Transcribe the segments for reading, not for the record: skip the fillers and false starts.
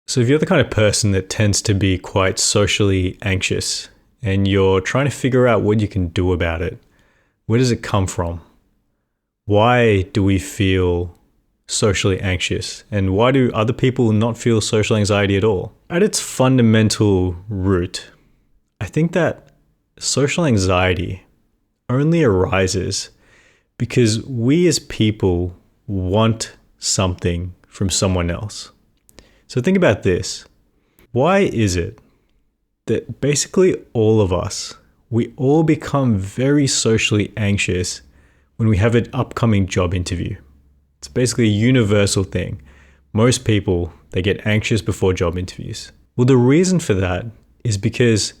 So if you're the kind of person that tends to be quite socially anxious and you're trying to figure out what you can do about it, where does it come from? Why do we feel socially anxious? And why do other people not feel social anxiety at all? At its fundamental root, I think that social anxiety only arises because we as people want something from someone else. So think about this. Why is it that basically all of us, we all become very socially anxious when we have an upcoming job interview? It's basically a universal thing. Most people, they get anxious before job interviews. Well, the reason for that is because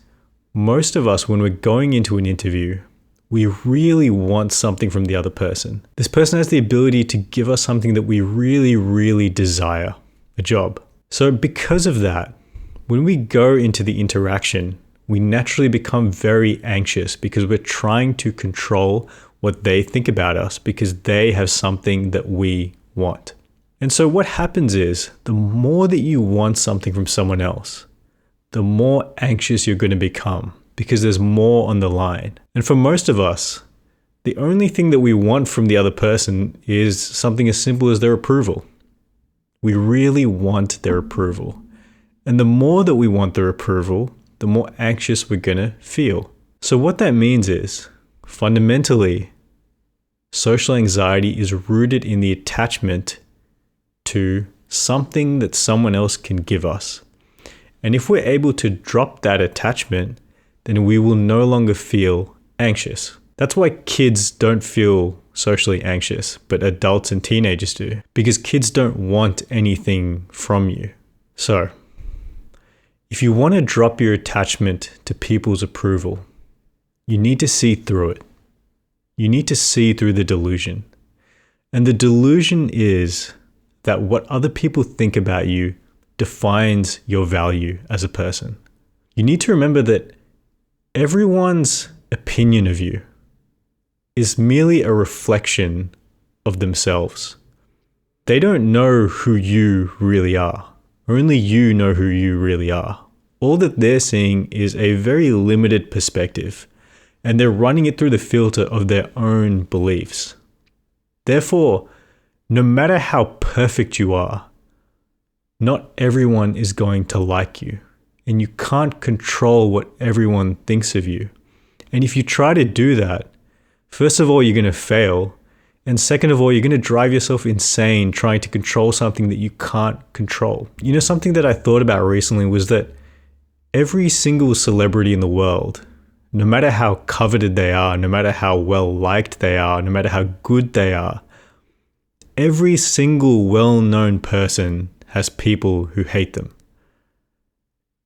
most of us, when we're going into an interview, we really want something from the other person. This person has the ability to give us something that we really, really desire, a job. So because of that, when we go into the interaction, we naturally become very anxious because we're trying to control what they think about us because they have something that we want. And so what happens is the more that you want something from someone else, the more anxious you're going to become because there's more on the line. And for most of us, the only thing that we want from the other person is something as simple as their approval. We really want their approval. And the more that we want their approval, the more anxious we're going to feel. So what that means is, fundamentally, social anxiety is rooted in the attachment to something that someone else can give us. And if we're able to drop that attachment, then we will no longer feel anxious. That's why kids don't feel socially anxious, but adults and teenagers do, because kids don't want anything from you. So, if you want to drop your attachment to people's approval, you need to see through it. You need to see through the delusion. And the delusion is that what other people think about you defines your value as a person. You need to remember that everyone's opinion of you is merely a reflection of themselves. They don't know who you really are. Only you know who you really are. All that they're seeing is a very limited perspective, and they're running it through the filter of their own beliefs. Therefore, no matter how perfect you are, not everyone is going to like you, and you can't control what everyone thinks of you. And if you try to do that, first of all, you're going to fail. And second of all, you're going to drive yourself insane trying to control something that you can't control. You know, something that I thought about recently was that every single celebrity in the world, no matter how coveted they are, no matter how well liked they are, no matter how good they are, every single well-known person has people who hate them.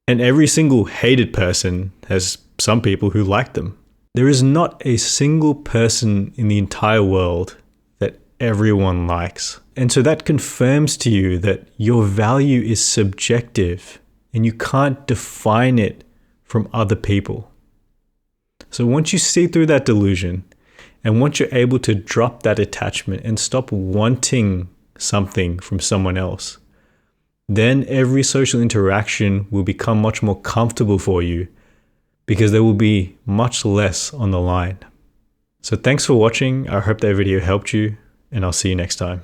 And every single hated person has some people who like them. There is not a single person in the entire world that everyone likes. And so that confirms to you that your value is subjective and you can't define it from other people. So once you see through that delusion and once you're able to drop that attachment and stop wanting something from someone else, then every social interaction will become much more comfortable for you because there will be much less on the line. So thanks for watching. I hope that video helped you, and I'll see you next time.